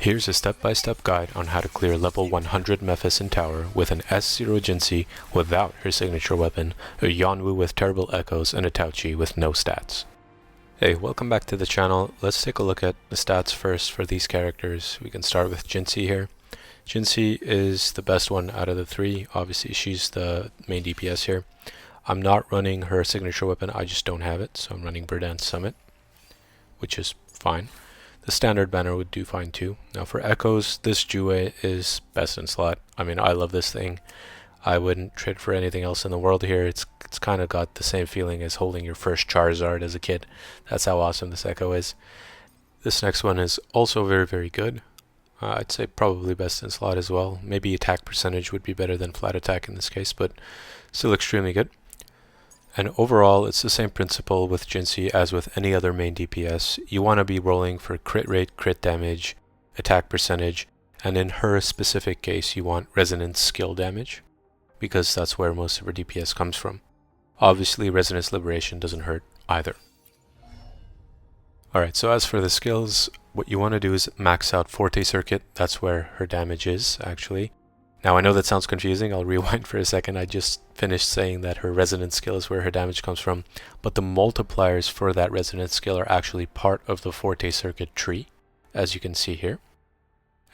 Here's a step-by-step guide on how to clear level 100 Mephis in Tower with an S0 Jinhsi without her signature weapon, a Yuanwu with terrible echoes, and a Taoqi with no stats. Hey, welcome back to the channel. Let's take a look at the stats first for these characters. We can start with Jinhsi here. Jinhsi is the best one out of the three. Obviously, she's the main DPS here. I'm not running her signature weapon, I just don't have it, so I'm running Verdansk Summit, which is fine. The standard banner would do fine too. Now for echoes, this ToA is best in slot. I mean, I love this thing. I wouldn't trade for anything else in the world here. It's kind of got the same feeling as holding your first Charizard as a kid. That's how awesome this echo is. This next one is also very, very good. I'd say probably best in slot as well. Maybe attack percentage would be better than flat attack in this case, but still extremely good. And overall, it's the same principle with Jinhsi as with any other main DPS. You want to be rolling for crit rate, crit damage, attack percentage, and in her specific case, you want resonance skill damage, because that's where most of her DPS comes from. Obviously, resonance liberation doesn't hurt either. Alright, so as for the skills, what you want to do is max out Forte Circuit. That's where her damage is, actually. Now, I know that sounds confusing. I'll rewind for a second. I just finished saying that her resonance skill is where her damage comes from, but the multipliers for that resonance skill are actually part of the Forte Circuit tree, as you can see here.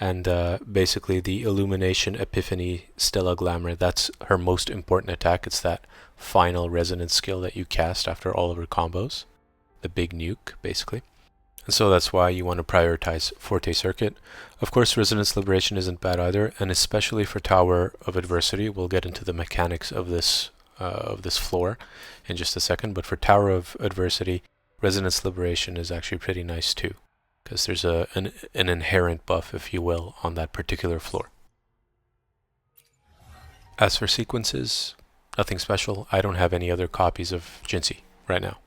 And basically, the Illumination, Epiphany, Stella Glamour, that's her most important attack. It's that final resonance skill that you cast after all of her combos. The big nuke, basically. And so that's why you want to prioritize Forte Circuit. Of course, Resonance Liberation isn't bad either, and especially for Tower of Adversity. We'll get into the mechanics of this floor in just a second, but for Tower of Adversity, Resonance Liberation is actually pretty nice too, because there's an inherent buff, if you will, on that particular floor. As for sequences, nothing special. I don't have any other copies of Jinhsi right now.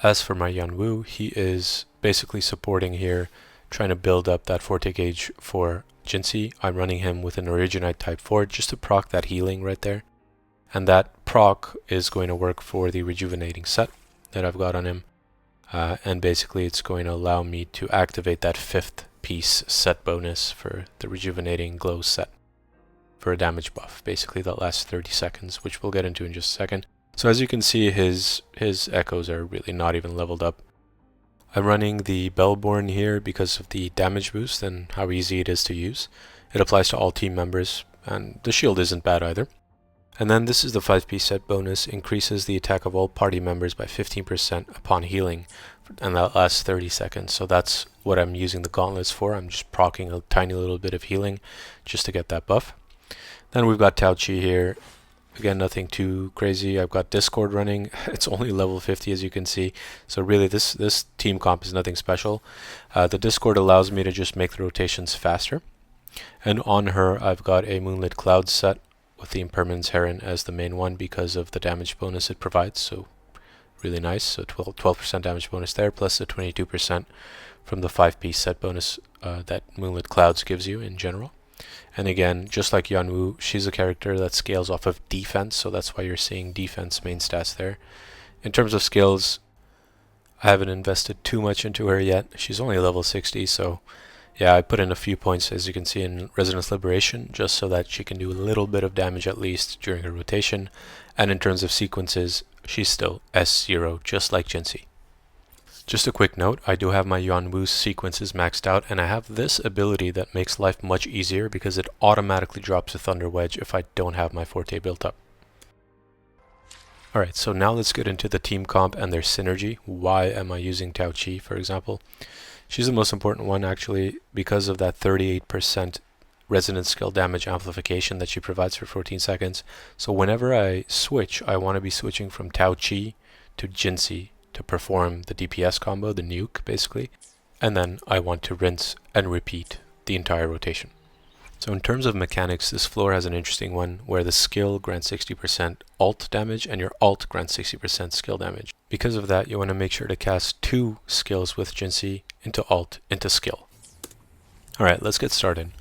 As for my Yuanwu, he is basically supporting here, trying to build up that Forte gauge for Jinhsi. I'm running him with an Originite type 4 just to proc that healing right there. And that proc is going to work for the rejuvenating set that I've got on him. And basically it's going to allow me to activate that 5th piece set bonus for the rejuvenating glow set for a damage buff. Basically that lasts 30 seconds, which we'll get into in just a second. So as you can see, his echoes are really not even leveled up. I'm running the Bellborn here because of the damage boost and how easy it is to use. It applies to all team members, and the shield isn't bad either. And then this is the 5-piece set bonus, increases the attack of all party members by 15% upon healing, and that lasts 30 seconds. So that's what I'm using the gauntlets for. I'm just proccing a tiny little bit of healing just to get that buff. Then we've got Taoqi here. Again, nothing too crazy. I've got Discord running. It's only level 50 as you can see. So really this team comp is nothing special. The Discord allows me to just make the rotations faster. And on her, I've got a Moonlit Cloud set with the Impermanence Heron as the main one because of the damage bonus it provides. So really nice. So 12% damage bonus there, plus the 22% from the 5-piece set bonus that Moonlit Clouds gives you in general. And again, just like Yuanwu, she's a character that scales off of defense, so that's why you're seeing defense main stats there. In terms of skills, I haven't invested too much into her yet. She's only level 60, so yeah, I put in a few points, as you can see, in Resonance Liberation, just so that she can do a little bit of damage at least during her rotation. And in terms of sequences, she's still S0, just like Jinhsi. Just a quick note, I do have my Yuanwu sequences maxed out, and I have this ability that makes life much easier because it automatically drops a Thunder Wedge if I don't have my Forte built up. Alright, so now let's get into the team comp and their synergy. Why am I using Taoqi, for example? She's the most important one actually because of that 38% resonance skill damage amplification that she provides for 14 seconds. So whenever I switch, I want to be switching from Taoqi to Jinhsi to perform the DPS combo, the nuke basically, and then I want to rinse and repeat the entire rotation. So in terms of mechanics, this floor has an interesting one where the skill grants 60% ult damage and your ult grants 60% skill damage. Because of that, you want to make sure to cast 2 skills with Jinhsi into ult, into skill. Alright, let's get started.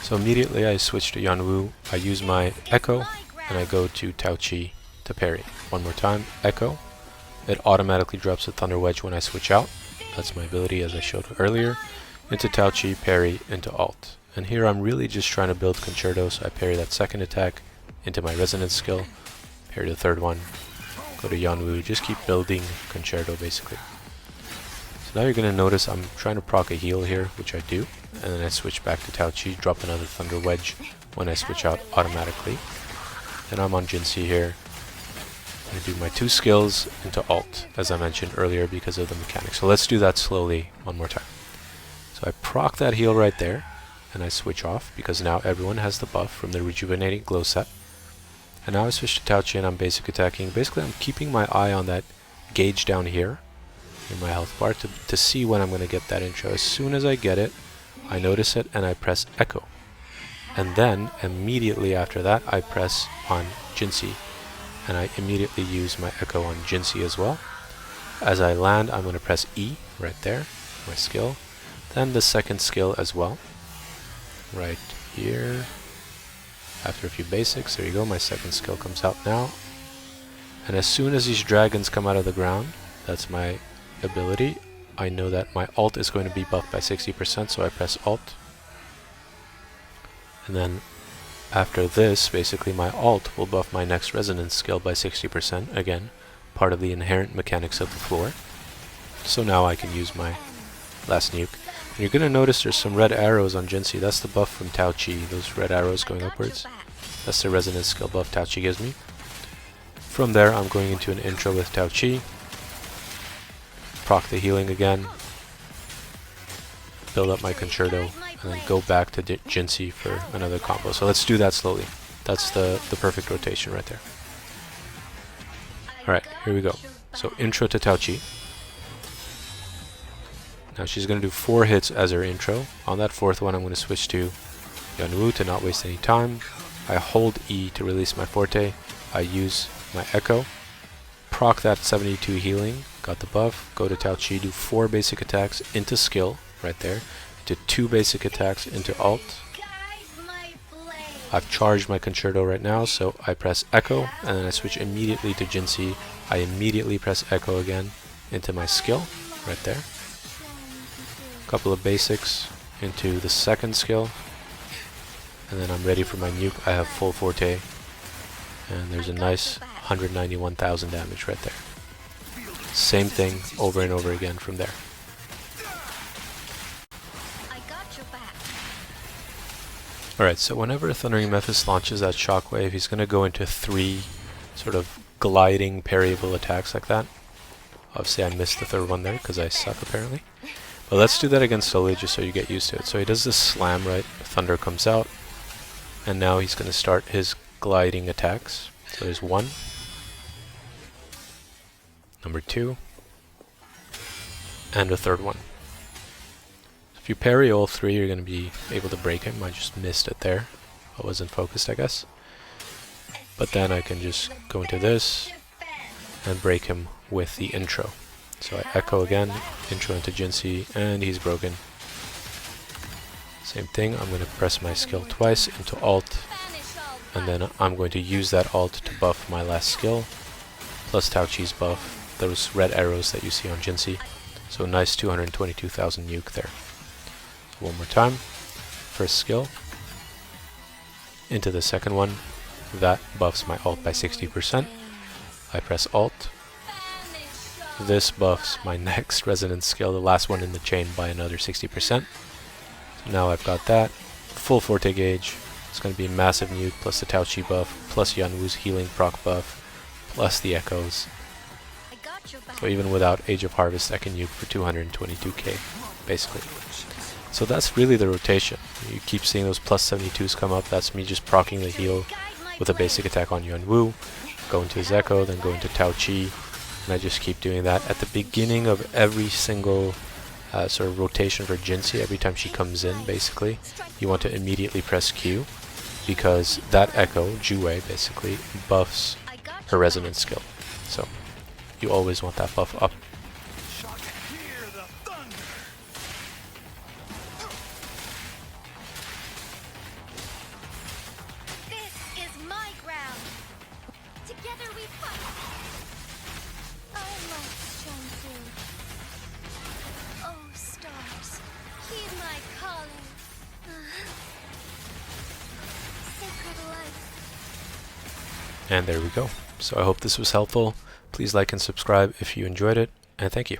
So immediately I switch to Yuanwu, I use my Echo, and I go to Taoqi to parry. One more time, Echo. It automatically drops a Thunder Wedge when I switch out. That's my ability as I showed earlier. into Taoqi, parry, into alt. And here I'm really just trying to build concerto, so I parry that second attack into my resonance skill, parry the third one, go to Yuanwu, just keep building concerto basically. So now you're going to notice I'm trying to proc a heal here, which I do, and then I switch back to Taoqi, drop another Thunder Wedge when I switch out automatically. Then I'm on Jinhsi here. I'm going to do my 2 skills into alt, as I mentioned earlier because of the mechanics. So let's do that slowly one more time. So I proc that heal right there, and I switch off because now everyone has the buff from the rejuvenating glow set. And now I switch to Taoqi and I'm basic attacking. Basically I'm keeping my eye on that gauge down here in my health bar to see when I'm going to get that intro. As soon as I get it, I notice it and I press echo. And then immediately after that I press on Jinhsi. And I immediately use my echo on Jinhsi as well. As I land, I'm going to press E right there, my skill. Then the second skill as well, right here. After a few basics, there you go, my second skill comes out now. And as soon as these dragons come out of the ground, that's my ability, I know that my alt is going to be buffed by 60%, so I press alt. And then after this, basically my alt will buff my next resonance skill by 60%, again, part of the inherent mechanics of the floor. So now I can use my last nuke. And you're going to notice there's some red arrows on Jinhsi. That's the buff from Taoqi, those red arrows going upwards. That's the resonance skill buff Taoqi gives me. From there, I'm going into an intro with Taoqi. Proc the healing again. Build up my concerto. And then go back to Jinhsi for another combo. So let's do that slowly. That's the perfect rotation right there. Alright, here we go. So intro to Taoqi. Now she's going to do 4 hits as her intro. On that 4th one I'm going to switch to Yuanwu to not waste any time. I hold E to release my forte. I use my echo. Proc that 72 healing. Got the buff. Go to Taoqi, do 4 basic attacks into skill right there. Into 2 basic attacks into alt. I've charged my concerto right now, so I press echo and then I switch immediately to Jinhsi. I immediately press echo again into my skill right there. Couple of basics into the second skill, and then I'm ready for my nuke. I have full forte, and there's a nice 191,000 damage right there. Same thing over and over again from there. Alright, so whenever Thundering Mephis launches that shockwave, he's going to go into 3 sort of gliding parryable attacks like that. Obviously I missed the 3rd one there because I suck apparently. But let's do that again slowly just so you get used to it. So he does this slam, right? Thunder comes out. And now he's going to start his gliding attacks. So there's 1. Number 2. And a 3rd one. If you parry all 3, you're going to be able to break him. I just missed it there. I wasn't focused, I guess. But then I can just go into this and break him with the intro. So I echo again, intro into Jinhsi, and he's broken. Same thing, I'm going to press my skill twice into alt, and then I'm going to use that alt to buff my last skill, plus Taoqi's buff, those red arrows that you see on Jinhsi. So a nice 222,000 nuke there. One more time, first skill, into the second one, that buffs my alt by 60%. I press alt. This buffs my next resonance skill, the last one in the chain, by another 60%. So now I've got that. Full forte gauge. It's going to be a massive nuke, plus the Taoqi buff, plus Yuanwu's healing proc buff, plus the echoes. So even without Age of Harvest, I can nuke for 222k, basically. So that's really the rotation. You keep seeing those plus 72s come up. That's me just proccing the heal with a basic attack on Yuanwu, go into his echo, then go into Taoqi. And I just keep doing that at the beginning of every single sort of rotation for Jinhsi. Every time she comes in, basically, you want to immediately press Q, because that echo, Jue, basically, buffs her resonance skill. So you always want that buff up. Oh, stars, heed my And there we go. So I hope this was helpful. Please like and subscribe if you enjoyed it, and thank you.